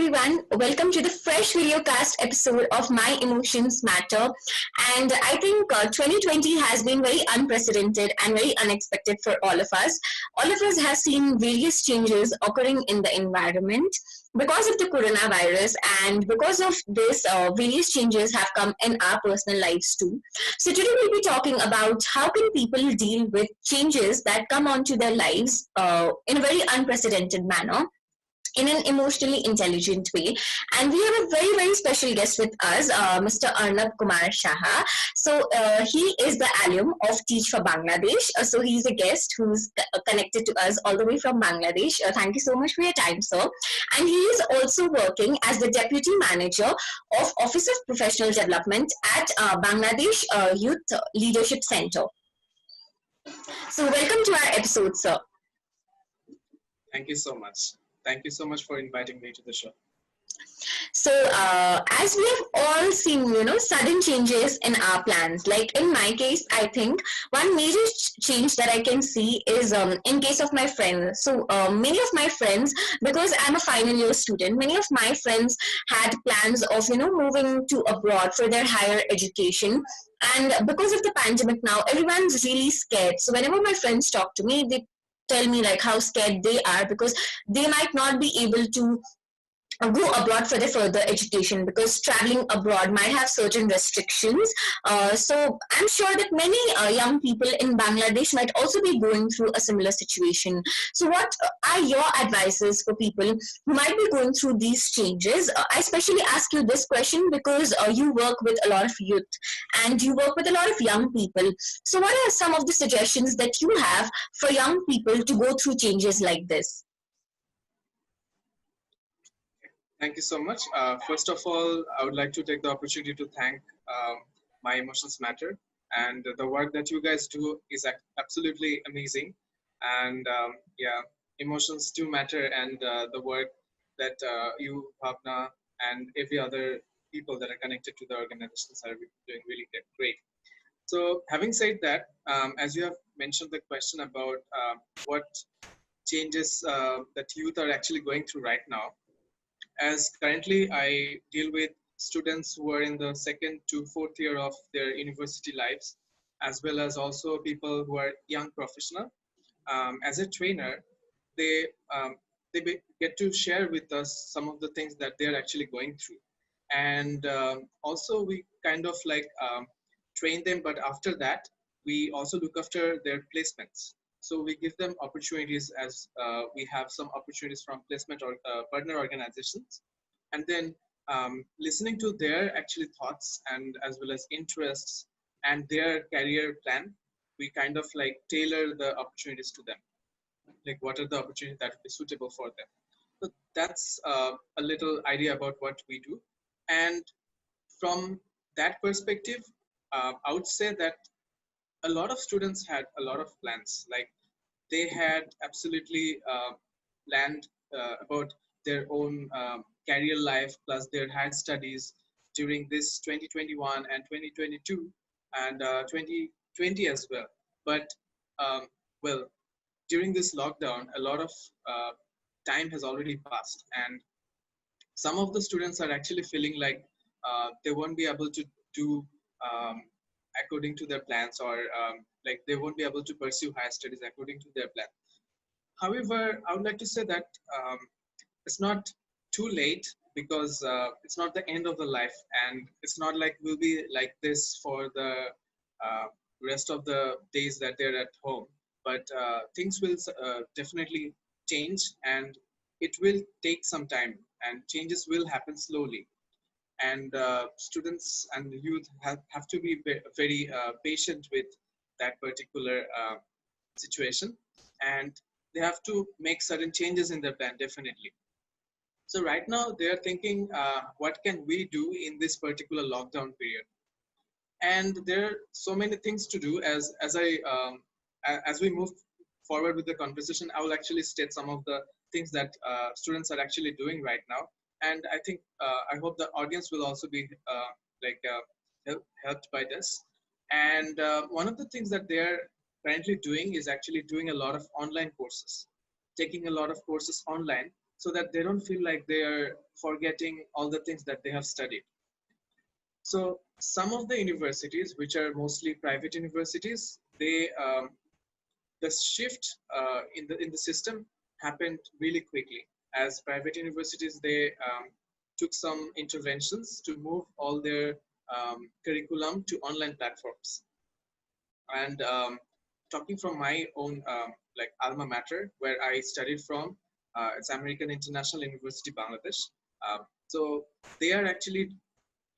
everyone. Welcome to the fresh video cast episode of My Emotions Matter. And I think 2020 has been very unprecedented and very unexpected for all of us. All of us have seen various changes occurring in the environment because of the coronavirus, and because of this, various changes have come in our personal lives too. So today we'll be talking about how can people deal with changes that come onto their lives in a very unprecedented manner, in an emotionally intelligent way. And we have a very, very special guest with us, Mr. Arnob Kumar Saha. So he is the alum of Teach for Bangladesh. So he's a guest who's connected to us all the way from Bangladesh. Thank you so much for your time, sir. And he is also working as the Deputy Manager of Office of Professional Development at Bangladesh Youth Leadership Center. So welcome to our episode, sir. Thank you so much. Thank you so much for inviting me to the show. So as we have all seen, sudden changes in our plans. Like in my case, I think one major change that I can see is in case of my friends. So many of my friends, because I'm a final year student, many of my friends had plans of, moving to abroad for their higher education. And because of the pandemic now, everyone's really scared. So whenever my friends talk to me, they tell me like how scared they are because they might not be able to go abroad for their further education, because traveling abroad might have certain restrictions. So I'm sure that many young people in Bangladesh might also be going through a similar situation. So what are your advices for people who might be going through these changes? I especially ask you this question because you work with a lot of youth and you work with a lot of young people. So what are some of the suggestions that you have for young people to go through changes like this? Thank you so much. First of all, I would like to take the opportunity to thank My Emotions Matter. And the work that you guys do is absolutely amazing. And yeah, emotions do matter. And the work that you, Bhavna, and every other people that are connected to the organizations are doing really great. So having said that, as you have mentioned the question about what changes that youth are actually going through right now, as currently I deal with students who are in the second to fourth year of their university lives, as well as also people who are young professional. As a trainer, they get to share with us some of the things that they're actually going through, and also we kind of like train them. But after that, we also look after their placements. So we give them opportunities, as we have some opportunities from placement or partner organizations, and then listening to their actually thoughts and as well as interests and their career plan, we kind of like tailor the opportunities to them. Like what are the opportunities that would be suitable for them? So that's a little idea about what we do. And from that perspective, I would say that a lot of students had a lot of plans. Like they had absolutely planned about their own career life plus their higher studies during this 2021 and 2022 and 2020 as well. But um, well, during this lockdown, a lot of time has already passed, and some of the students are actually feeling like they won't be able to do um, according to their plans, or like they won't be able to pursue higher studies according to their plan. However, I would like to say that it's not too late, because it's not the end of the life, and it's not like we'll be like this for the uh, rest of the days that they're at home. But things will definitely change, and it will take some time, and changes will happen slowly. And students and youth have to be very patient with that particular situation, and they have to make certain changes in their plan, definitely. So right now they're thinking, what can we do in this particular lockdown period? And there are so many things to do. As we move forward with the conversation, I will actually state some of the things that students are actually doing right now. And I think I hope the audience will also be like helped by this. And one of the things that they're currently doing is actually doing a lot of online courses, taking a lot of courses online, so that they don't feel like they are forgetting all the things that they have studied. So some of the universities, which are mostly private universities, they the shift in the system happened really quickly. As private universities, they took some interventions to move all their curriculum to online platforms. And talking from my own like alma mater, where I studied from, it's American International University, Bangladesh. So they are actually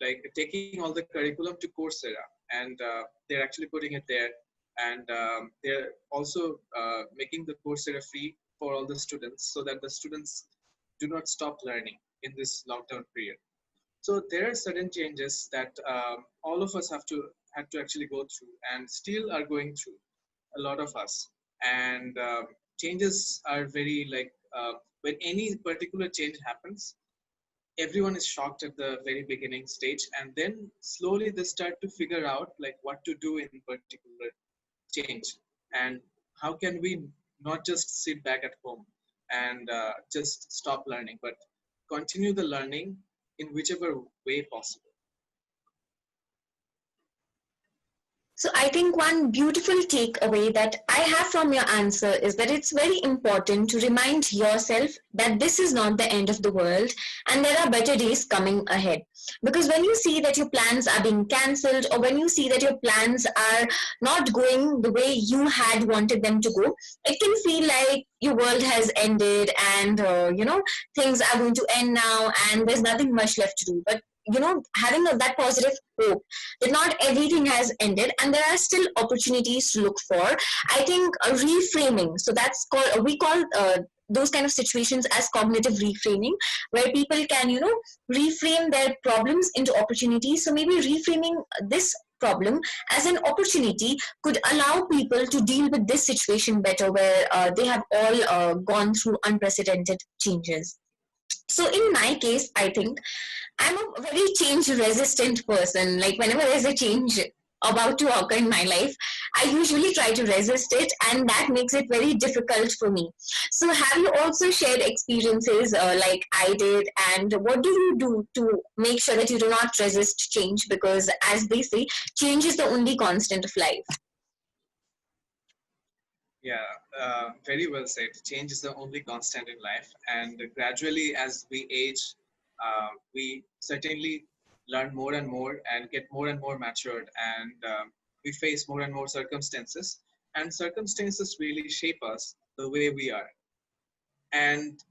like taking all the curriculum to Coursera, and they're actually putting it there, and they're also making the Coursera free for all the students, so that the students do not stop learning in this lockdown period. So there are certain changes that all of us have to actually go through, and still are going through, a lot of us. And changes are very like when any particular change happens, everyone is shocked at the very beginning stage, and then slowly they start to figure out like what to do in particular change, and how can we not just sit back at home and just stop learning, but continue the learning in whichever way possible. So I think one beautiful takeaway that I have from your answer is that it's very important to remind yourself that this is not the end of the world and there are better days coming ahead. Because when you see that your plans are being cancelled, or when you see that your plans are not going the way you had wanted them to go, it can feel like your world has ended, and things are going to end now and there's nothing much left to do. But having that positive hope that not everything has ended and there are still opportunities to look for. I think reframing, so that's called, we call those kind of situations as cognitive reframing, where people can reframe their problems into opportunities. So maybe reframing this problem as an opportunity could allow people to deal with this situation better, where they have all gone through unprecedented changes. So in my case, I think I'm a very change resistant person. Like whenever there's a change about to occur in my life, I usually try to resist it, and that makes it very difficult for me. So have you also shared experiences like I did, and what do you do to make sure that you do not resist change? Because as they say, change is the only constant of life. Yeah, very well said. Change is the only constant in life, and gradually, as we age, we certainly learn more and more and get more and more matured, and we face more and more circumstances, and circumstances really shape us the way we are. And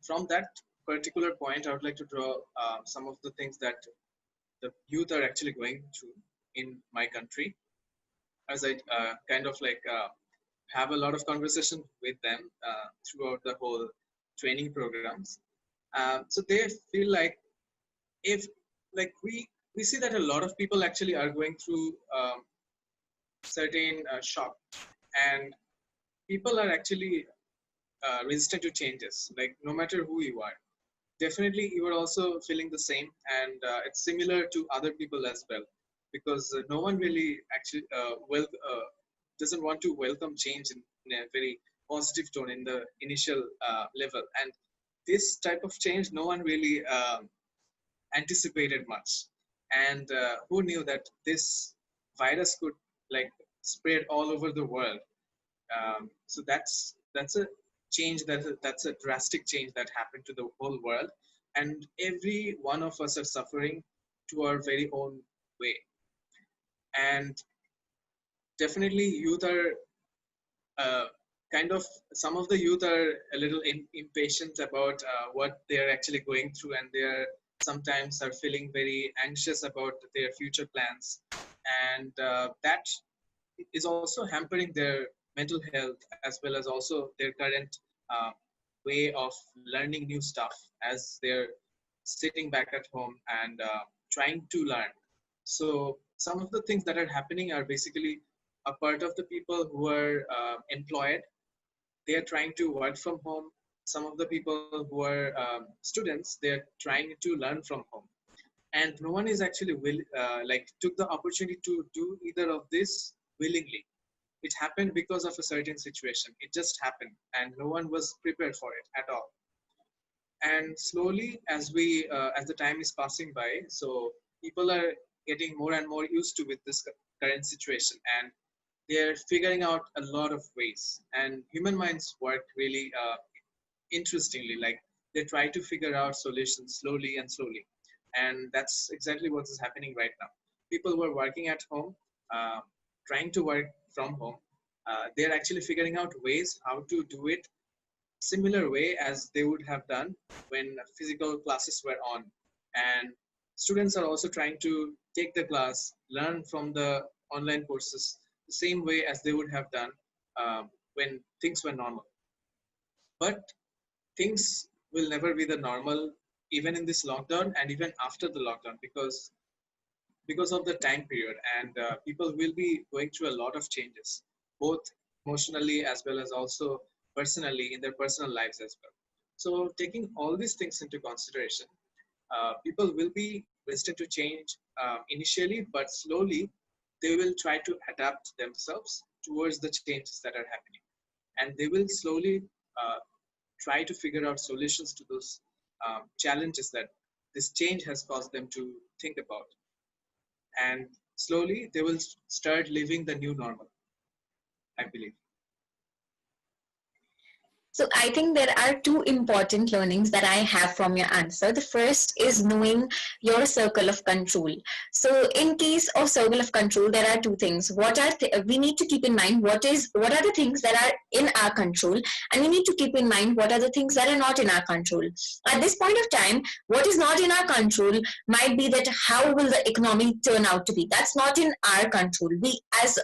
from that particular point, I would like to draw some of the things that the youth are actually going through in my country, as I kind of like have a lot of conversation with them throughout the whole training programs. So they feel like, if like we see that a lot of people actually are going through certain shock, and people are actually resistant to changes, like no matter who you are. Definitely you are also feeling the same, and it's similar to other people as well, because no one really actually doesn't want to welcome change in a very positive tone in the initial level. And this type of change no one really anticipated much. And who knew that this virus could like spread all over the world. So that's a change, that's a drastic change that happened to the whole world, and every one of us are suffering to our very own way. And definitely youth are uh, kind of, some of the youth are a little impatient about what they're actually going through, and they're sometimes are feeling very anxious about their future plans, and that is also hampering their mental health, as well as also their current uh, way of learning new stuff, as they're sitting back at home and trying to learn. So some of the things that are happening are basically a part of the people who are employed, they are trying to work from home. Some of the people who are students, they're trying to learn from home, and no one is actually like took the opportunity to do either of this willingly. It happened because of a certain situation. It just happened, and no one was prepared for it at all. And slowly, as the time is passing by, so people are getting more and more used to with this current situation, and they're figuring out a lot of ways. And human minds work really interestingly, like they try to figure out solutions slowly and slowly, and that's exactly what is happening right now. People who are working at home, uh, trying to work from home, they're actually figuring out ways how to do it similar way as they would have done when physical classes were on. And students are also trying to take the class, learn from the online courses the same way as they would have done when things were normal. But things will never be the normal even in this lockdown and even after the lockdown, because of the time period, and people will be going through a lot of changes, both emotionally as well as also personally in their personal lives as well. So taking all these things into consideration, people will be resistant to change initially, but slowly they will try to adapt themselves towards the changes that are happening, and they will slowly uh, try to figure out solutions to those challenges that this change has caused them to think about. And slowly they will start living the new normal, I believe. So I think there are two important learnings that I have from your answer. The first is knowing your circle of control. So in case of circle of control, there are two things. We need to keep in mind what are the things that are in our control, and we need to keep in mind what are the things that are not in our control. At this point of time, what is not in our control might be that how will the economy turn out to be. That's not in our control. We as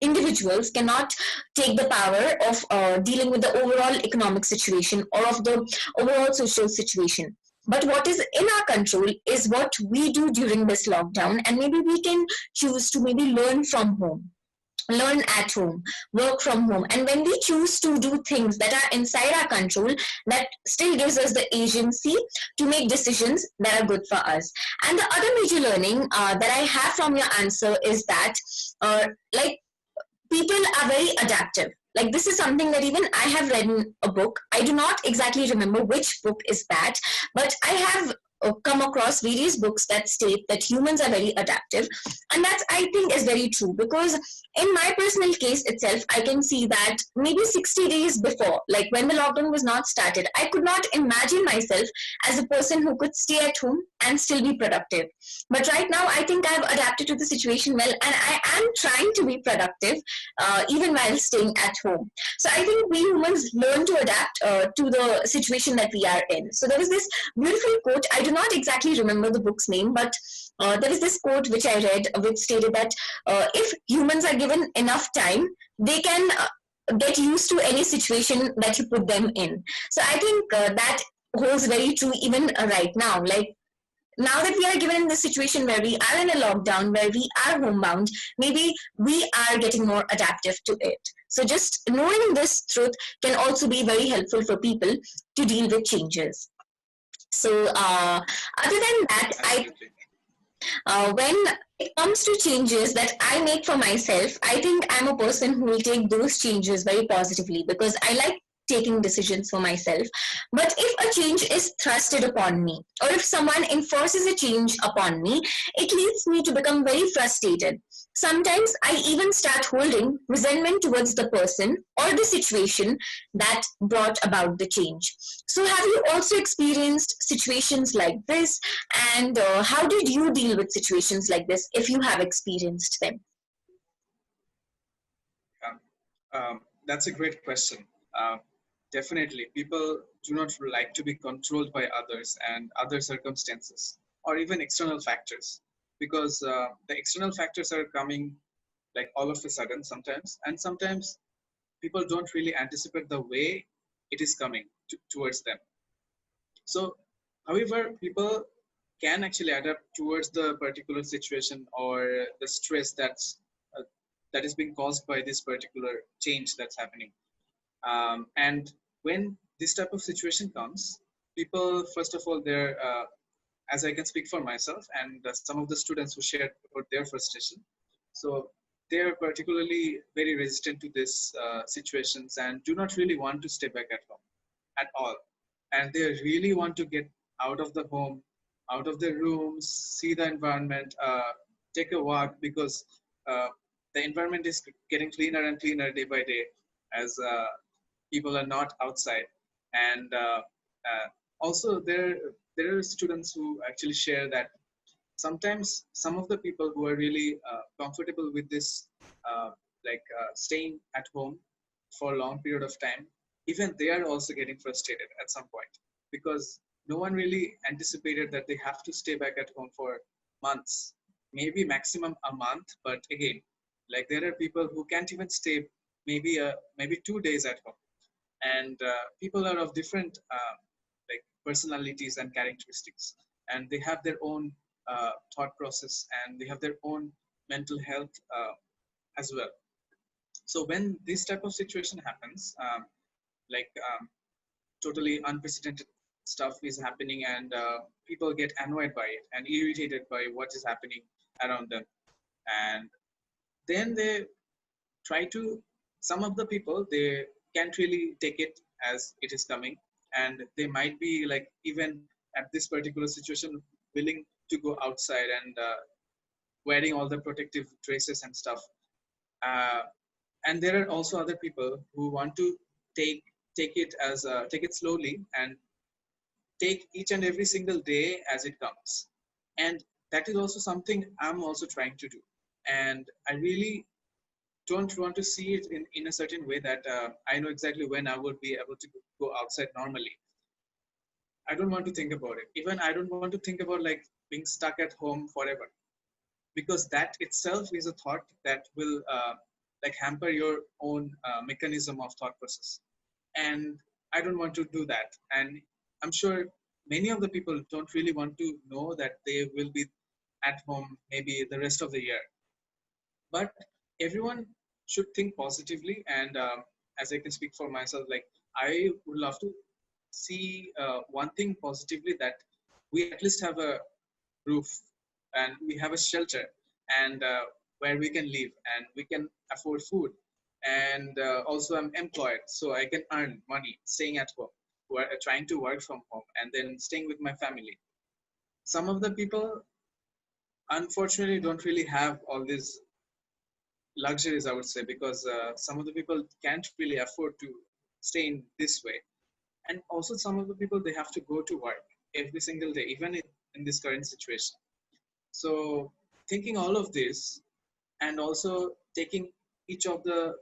individuals cannot take the power of dealing with the overall economic situation or of the overall social situation. But what is in our control is what we do during this lockdown, and maybe we can choose to maybe learn at home, work from home. And when we choose to do things that are inside our control, that still gives us the agency to make decisions that are good for us. And the other major learning that I have from your answer is that like people are very adaptive. Like this is something that even I have read in a book. I do not exactly remember which book is that, but I have come across various books that state that humans are very adaptive, and that I think is very true, because in my personal case itself, I can see that maybe 60 days before, like when the lockdown was not started, I could not imagine myself as a person who could stay at home and still be productive. But right now, I think I've adapted to the situation well, and I am trying to be productive even while staying at home. So I think we humans learn to adapt to the situation that we are in. So there was this beautiful quote. I do not exactly remember the book's name, but there was this quote which I read, which stated that if humans are given enough time, they can get used to any situation that you put them in. So I think that holds very true even right now. Like now that we are given in this situation where we are in a lockdown, where we are homebound, maybe we are getting more adaptive to it. So just knowing this truth can also be very helpful for people to deal with changes. So other than that, Absolutely. when it comes to changes that I make for myself, I think I'm a person who will take those changes very positively, because I like taking decisions for myself. But if a change is thrusted upon me, or if someone enforces a change upon me, it leads me to become very frustrated. Sometimes I even start holding resentment towards the person or the situation that brought about the change. So, have you also experienced situations like this? And how did you deal with situations like this if you have experienced them? Yeah. That's a great question. Definitely, people do not like to be controlled by others and other circumstances or even external factors, because the external factors are coming like all of a sudden sometimes, and sometimes people don't really anticipate the way it is coming towards them. So, however, people can actually adapt towards the particular situation or the stress uh, that is being caused by this particular change that's happening. And when this type of situation comes, people first of all, they're as I can speak for myself and some of the students who shared about their frustration. So they are particularly very resistant to these situations and do not really want to stay back at home at all. and they really want to get out of the home, out of their rooms, see the environment, take a walk, because uh, the environment is getting cleaner and cleaner day by day as people are not outside. And also there are students who actually share that sometimes some of the people who are really comfortable with this staying at home for a long period of time, even they are also getting frustrated at some point, because no one really anticipated that they have to stay back at home for months, maybe maximum a month. But again, like there are people who can't even stay maybe 2 days at home. And people are of different like personalities and characteristics, and they have their own thought process, and they have their own mental health as well. So when this type of situation happens, like totally unprecedented stuff is happening, and people get annoyed by it and irritated by what is happening around them, and then they try to, some of the people, they can't really take it as it is coming, and they might be like, even at this particular situation, willing to go outside and wearing all the protective dresses and stuff. uh, and there are also other people who want to take take it slowly and take each and every single day as it comes. And that is also something I'm also trying to do. And I really don't want to see it in a certain way that I know exactly when I would be able to go outside normally. I don't want to think about it. Even I don't want to think about like being stuck at home forever, because that itself is a thought that will like hamper your own mechanism of thought process. And I don't want to do that. And I'm sure many of the people don't really want to know that they will be at home maybe the rest of the year. But everyone should think positively. And as I can speak for myself, like I would love to see one thing positively, that we at least have a roof, and we have a shelter, and where we can live, and we can afford food. And also I'm employed, so I can earn money staying at home, trying to work from home, and then staying with my family. Some of the people unfortunately don't really have all these luxuries, I would say, because some of the people can't really afford to stay in this way. And also some of the people, they have to go to work every single day, even in this current situation. So thinking all of this, and also taking each of the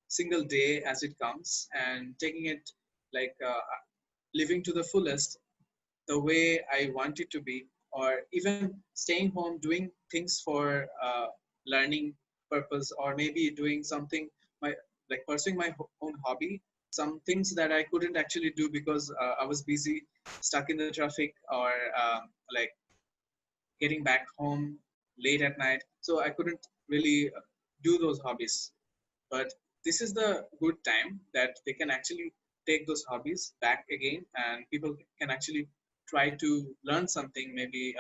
single day as it comes, and taking it like living to the fullest, the way I want it to be, or even staying home doing things for learning purpose, or maybe doing something, my like pursuing my own hobby, some things that I couldn't actually do because I was busy, stuck in the traffic, or like getting back home late at night, so I couldn't really do those hobbies. But this is the good time that they can actually take those hobbies back again, and people can actually try to learn something, maybe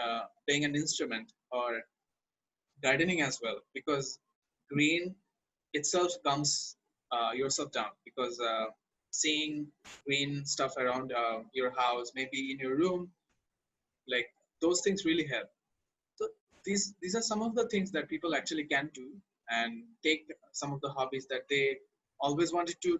playing an instrument or gardening as well, because green itself calms yourself down, because seeing green stuff around your house, maybe in your room, like those things really help. So these are some of the things that people actually can do, and take some of the hobbies that they always wanted to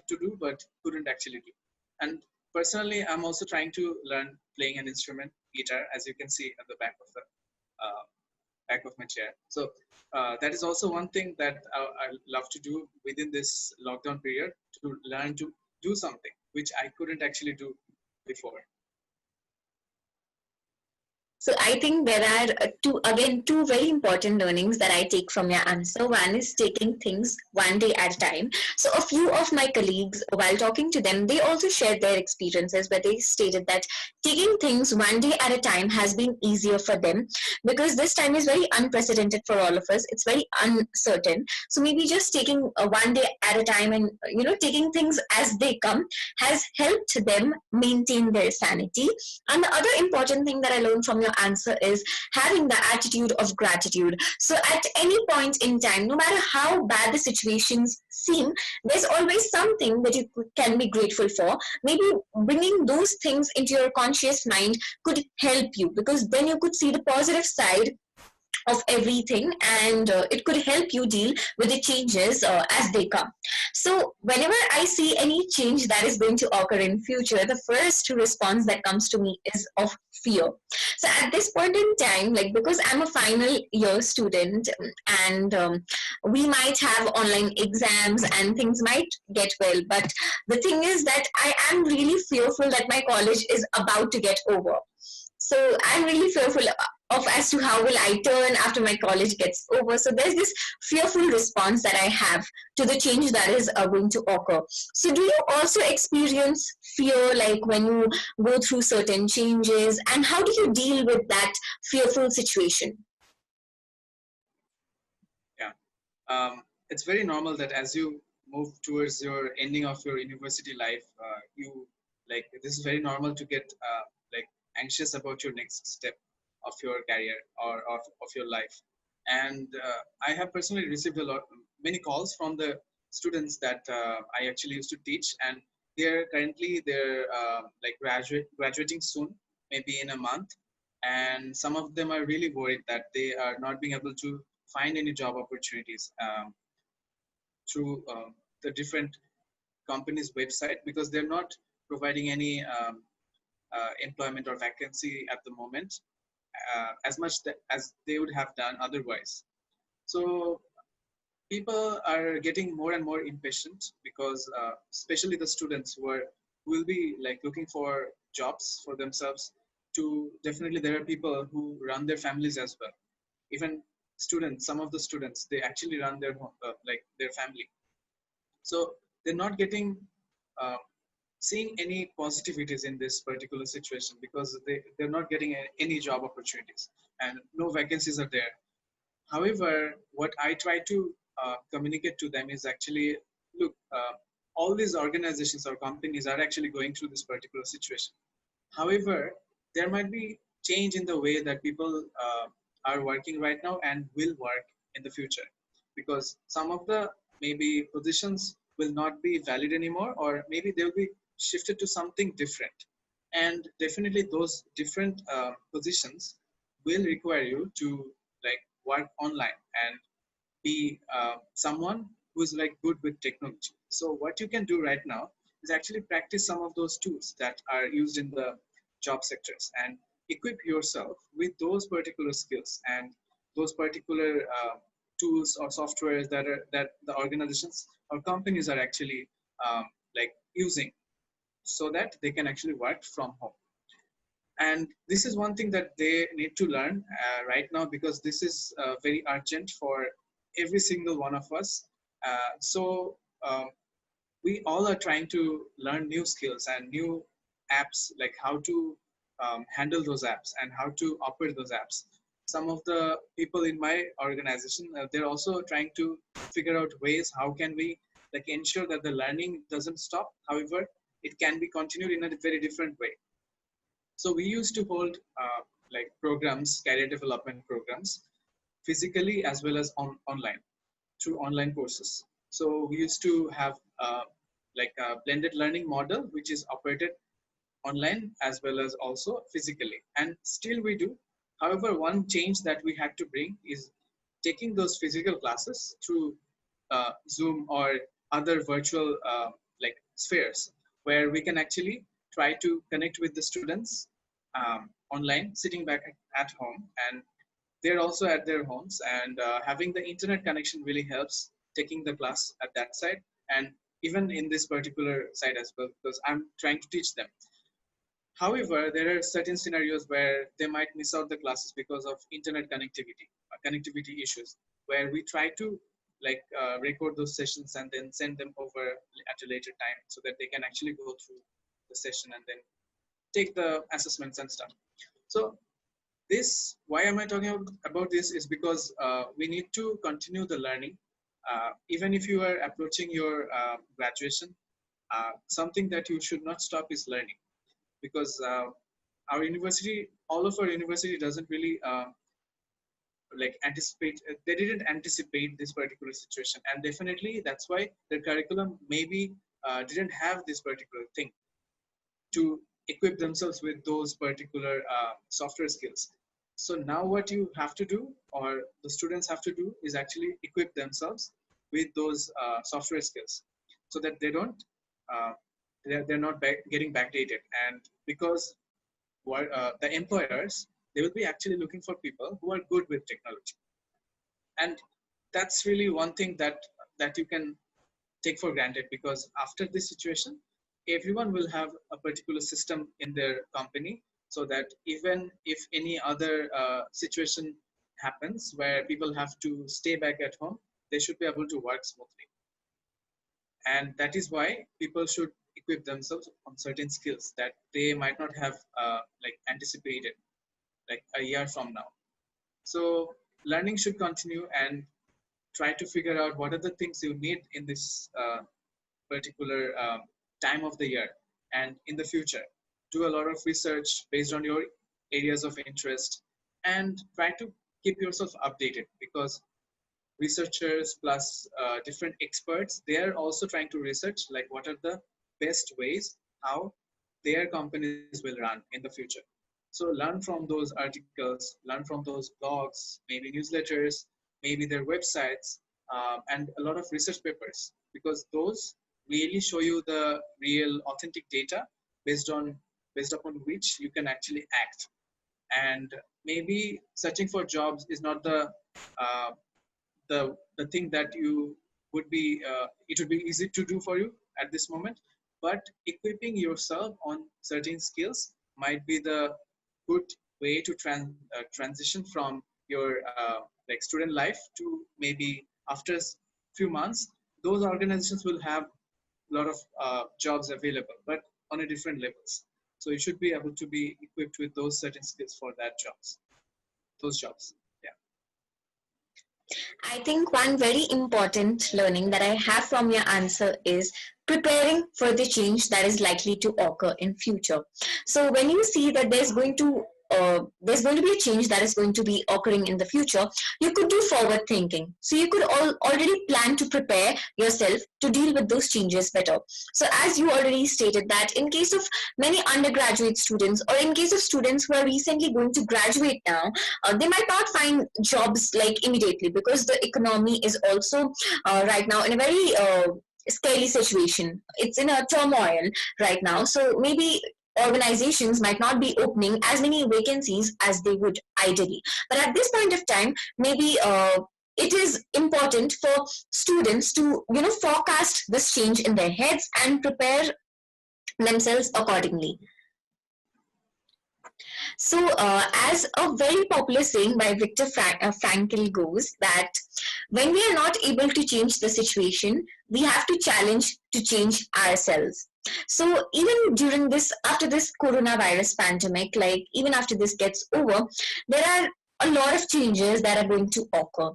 do but couldn't actually do. And personally, I'm also trying to learn playing an instrument, guitar, as you can see at the uh, back of my chair. So that is also one thing that I love to do within this lockdown period, to learn to do something which I couldn't actually do before. So I think there are two very important learnings that I take from your answer. One is taking things one day at a time. So a few of my colleagues, while talking to them, they also shared their experiences where they stated that taking things one day at a time has been easier for them, because this time is very unprecedented for all of us. It's very uncertain. So maybe just taking one day at a time, and taking things as they come, has helped them maintain their sanity. And the other important thing that I learned from your answer is having the attitude of gratitude. So at any point in time, no matter how bad the situations seem, there's always something that you can be grateful for. Maybe bringing those things into your conscious mind could help you, because then you could see the positive side of everything, and it could help you deal with the changes as they come. So whenever I see any change that is going to occur in future, the first response that comes to me is of fear. So at this point in time, like, because I'm a final year student, and we might have online exams and things might get well, but the thing is that I am really fearful that my college is about to get over. So I'm really fearful of as to how will I turn after my college gets over. So there's this fearful response that I have to the change that is going to occur. So do you also experience fear, like when you go through certain changes, and how do you deal with that fearful situation? Yeah. It's very normal that as you move towards your ending of your university life, you like this is very normal to get like anxious about your next step of your career of your life. And I have personally received many calls from the students that I actually used to teach, and they're currently like graduating soon, maybe in a month, and some of them are really worried that they are not being able to find any job opportunities through the different companies' website because they're not providing any employment or vacancy at the moment as much as they would have done otherwise. So people are getting more and more impatient because especially the students who will be like looking for jobs for themselves. To definitely there are people who run their families as well. Even students, some of the students, they actually run their home, like their family. So they're not getting uh, seeing any positivities in this particular situation because they're not getting any job opportunities and no vacancies are there. However, what I try to communicate to them is actually, look, all these organizations or companies are actually going through this particular situation. However, there might be change in the way that people are working right now and will work in the future, because some of the maybe positions will not be valid anymore, or maybe they'll be shifted to something different. And definitely, those different positions will require you to like work online and be someone who's like good with technology. So what you can do right now is actually practice some of those tools that are used in the job sectors and equip yourself with those particular skills and those particular tools or softwares that the organizations or companies are actually um, like using so that they can actually work from home. And this is one thing that they need to learn right now because this is very urgent for every single one of us. So we all are trying to learn new skills and new apps, like how to handle those apps and how to operate those apps. Some of the people in my organization, they're also trying to figure out ways how can we like ensure that the learning doesn't stop. However, it can be continued in a very different way. So we used to hold like programs, career development programs, physically as well as online through online courses. So we used to have like a blended learning model, which is operated online as well as also physically, and still we do. However, one change that we had to bring is taking those physical classes through Zoom or other virtual like spheres, where we can actually try to connect with the students online, sitting back at home, and they're also at their homes. And having the internet connection really helps taking the class at that side, and even in this particular side as well, because I'm trying to teach them. However, there are certain scenarios where they might miss out the classes because of internet connectivity issues, where we try to like record those sessions and then send them over at a later time so that they can actually go through the session and then take the assessments and stuff. So this, why am I talking about this is because we need to continue the learning. Even if you are approaching your graduation, something that you should not stop is learning, because our university, all of our university doesn't really like anticipate, they didn't anticipate this particular situation, and definitely that's why their curriculum maybe didn't have this particular thing to equip themselves with those particular software skills. So now what you have to do, or the students have to do, is actually equip themselves with those software skills, so that they don't uh, they're not getting backdated. And because the employers, they will be actually looking for people who are good with technology. And that's really one thing that you can take for granted, because after this situation, everyone will have a particular system in their company, so that even if any other situation happens where people have to stay back at home, they should be able to work smoothly. And that is why people should equip themselves on certain skills that they might not have like anticipated like a year from now. So learning should continue, and try to figure out what are the things you need in this particular time of the year and in the future. Do a lot of research based on your areas of interest, and try to keep yourself updated, because researchers plus different experts, they are also trying to research like what are the best ways how their companies will run in the future. So learn from those articles, learn from those blogs, maybe newsletters, maybe their websites, and a lot of research papers, because those really show you the real authentic data based on based upon which you can actually act. And maybe searching for jobs is not uh, the thing that you would be it would be easy to do for you at this moment, but equipping yourself on certain skills might be the good way to transition from your like student life to maybe after few months, those organizations will have a lot of jobs available, but on a different levels. So you should be able to be equipped with those certain skills for that jobs, those jobs. Yeah. I think one very important learning that I have from your answer is preparing for the change that is likely to occur in future. So when you see that there's going to be a change that is going to be occurring in the future, you could do forward thinking. So you could already plan to prepare yourself to deal with those changes better. So as you already stated that in case of many undergraduate students, or in case of students who are recently going to graduate now, they might not find jobs like immediately, because the economy is also right now in a very scary situation. It's in a turmoil right now, so maybe organizations might not be opening as many vacancies as they would ideally. But at this point of time, maybe it is important for students to forecast this change in their heads and prepare themselves accordingly. So, as a very popular saying by Viktor Frankl goes, that when we are not able to change the situation, we have to challenge to change ourselves. So, even during this, after this coronavirus pandemic, like even after this gets over, there are a lot of changes that are going to occur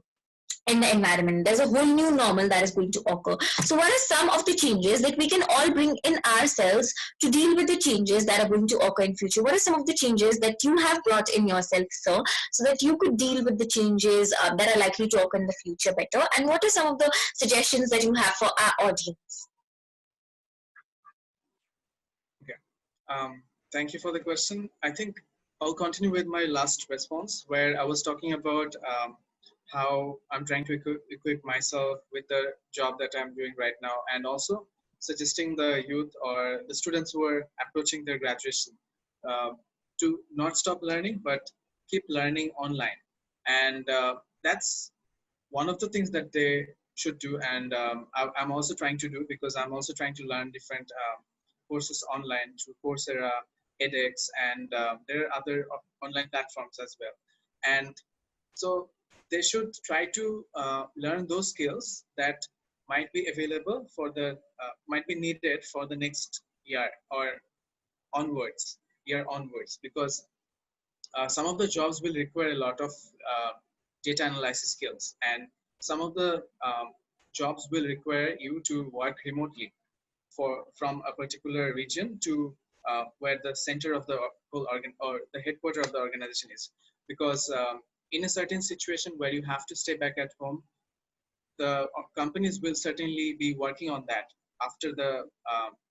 in the environment. There's a whole new normal that is going to occur. So what are some of the changes that we can all bring in ourselves to deal with the changes that are going to occur in future? What are some of the changes that you have brought in yourself, sir, so that you could deal with the changes that are likely to occur in the future better? And what are some of the suggestions that you have for our audience? Okay. Thank you for the question. I think I'll continue with my last response, where I was talking about how I'm trying to equip myself with the job that I'm doing right now, and also suggesting the youth or the students who are approaching their graduation uh, to not stop learning, but keep learning online. And that's one of the things that they should do. And I'm also trying to do, because I'm also trying to learn different courses online through Coursera, edX, and there are other online platforms as well. And so they should try to learn those skills that might be available for the might be needed for the next year or year onwards, because some of the jobs will require a lot of data analysis skills, and some of the jobs will require you to work remotely from a particular region to where the center of the whole organ or the headquarter of the organization is, because in a certain situation where you have to stay back at home, the companies will certainly be working on that after the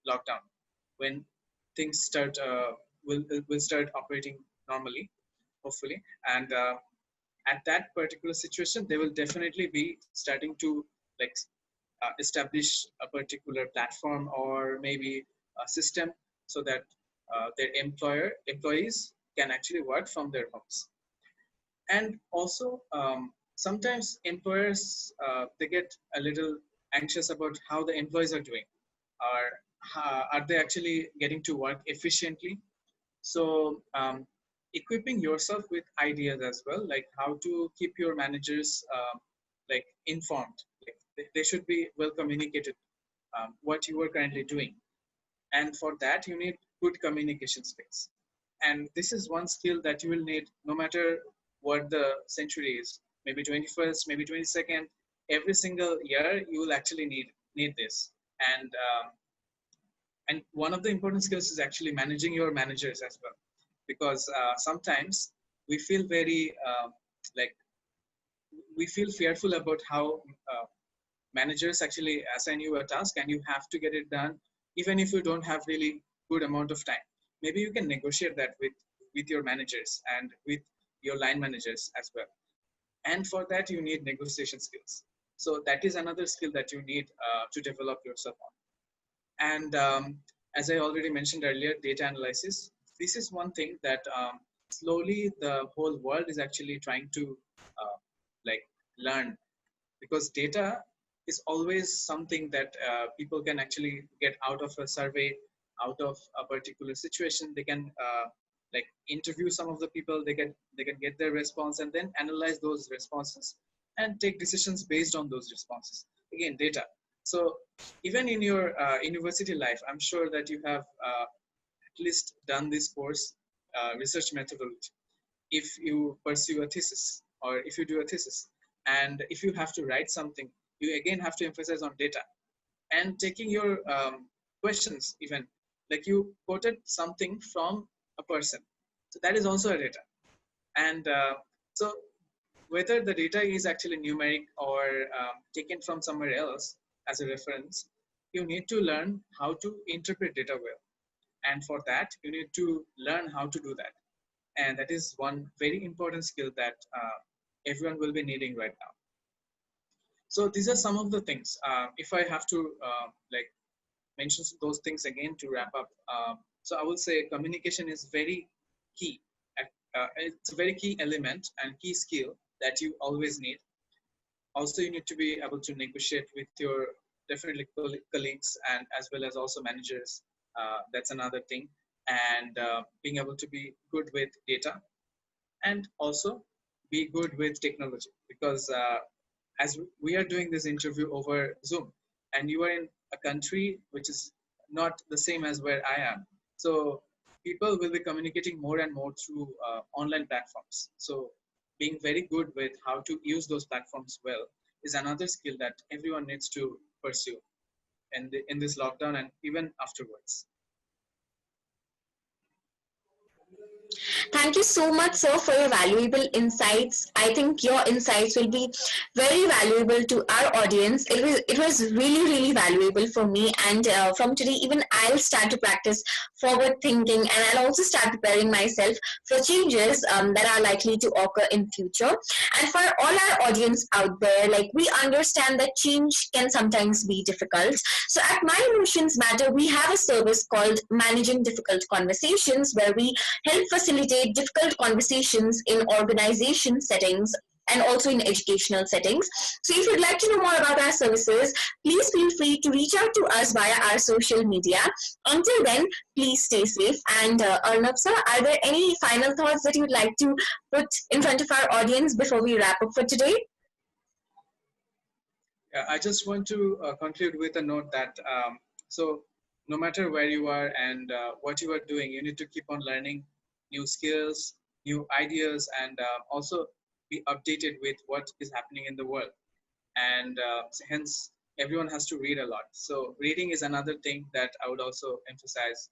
lockdown, when things start will start operating normally, hopefully. And at that particular situation, they will definitely be starting to like establish a particular platform or maybe a system so that their employees can actually work from their homes. And also sometimes employers they get a little anxious about how the employees are doing, or are they actually getting to work efficiently. So equipping yourself with ideas as well, like how to keep your managers like informed, like they should be well communicated what you are currently doing. And for that you need good communication skills. And this is one skill that you will need no matter what the century is, maybe 21st, maybe 22nd. Every single year you will actually need this. And one of the important skills is actually managing your managers as well, because sometimes we feel very like we feel fearful about how uh, managers actually assign you a task and you have to get it done even if you don't have really good amount of time. Maybe you can negotiate that with your managers and with your line managers as well. And for that you need negotiation skills. So that is another skill that you need to develop yourself on. And as I already mentioned earlier, data analysis, this is one thing that slowly the whole world is actually trying to uh, like learn, because data is always something that people can actually get out of a survey, out of a particular situation. They can like interview some of the people, they can get their response and then analyze those responses and take decisions based on those responses. Again, data. So even in your university life, I'm sure that you have at least done this course, research methodology. If you pursue a thesis or if you do a thesis, and if you have to write something, you again have to emphasize on data and taking your questions. Even like you quoted something from a person, so that is also a data. And so whether the data is actually numeric or taken from somewhere else as a reference, you need to learn how to interpret data well. And for that you need to learn how to do that. And that is one very important skill that everyone will be needing right now. So these are some of the things. If I have to like mention those things again to wrap up, so I would say communication is very key. It's a very key element and key skill that you always need. Also, you need to be able to negotiate with your definitely colleagues and as well as also managers. That's another thing. And being able to be good with data and also be good with technology, because as we are doing this interview over Zoom and you are in a country which is not the same as where I am, so people will be communicating more and more through online platforms. So being very good with how to use those platforms well is another skill that everyone needs to pursue in this lockdown and even afterwards. Thank you so much, sir, for your valuable insights. I think your insights will be very valuable to our audience. It was really really valuable for me, and from today even I'll start to practice forward thinking, and I'll also start preparing myself for changes that are likely to occur in future. And for all our audience out there, like we understand that change can sometimes be difficult. So at My Emotions Matter, we have a service called Managing Difficult Conversations, where we help facilitate difficult conversations in organization settings and also in educational settings. So, if you'd like to know more about our services, please feel free to reach out to us via our social media. Until then, please stay safe. And Arnob sir, are there any final thoughts that you'd like to put in front of our audience before we wrap up for today? Yeah, I just want to conclude with a note that so no matter where you are and what you are doing, you need to keep on learning new skills, new ideas, and also be updated with what is happening in the world. And hence, everyone has to read a lot. So reading is another thing that I would also emphasize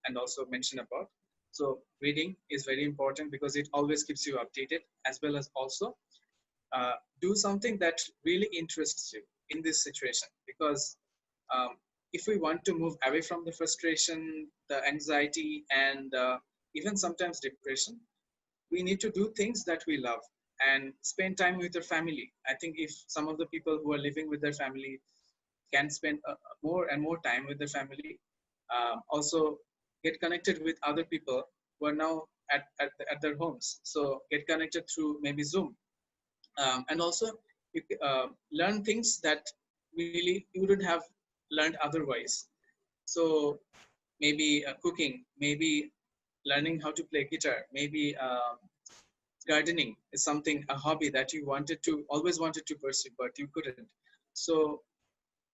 and also mention about. So reading is very important because it always keeps you updated, as well as also do something that really interests you in this situation. Because if we want to move away from the frustration, the anxiety, and even sometimes depression, we need to do things that we love and spend time with their family. I think if some of the people who are living with their family can spend more and more time with their family, also get connected with other people who are now at their homes. So get connected through maybe Zoom, and also you learn things that really you wouldn't have learned otherwise. So maybe cooking, maybe learning how to play guitar, maybe gardening is something, a hobby that you wanted to always wanted to pursue but you couldn't. So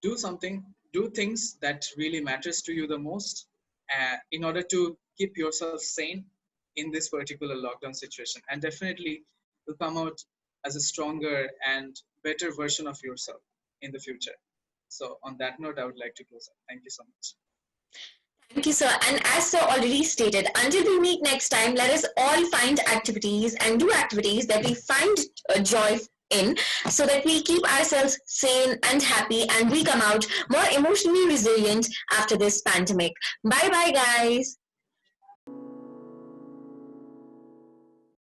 do something, do things that really matters to you the most, in order to keep yourself sane in this particular lockdown situation, and definitely you'll come out as a stronger and better version of yourself in the future. So on that note, I would like to close up. Thank you so much. Thank you, sir. And as sir already stated, until we meet next time, let us all find activities and do activities that we find joy in, so that we keep ourselves sane and happy and we come out more emotionally resilient after this pandemic. Bye bye, guys.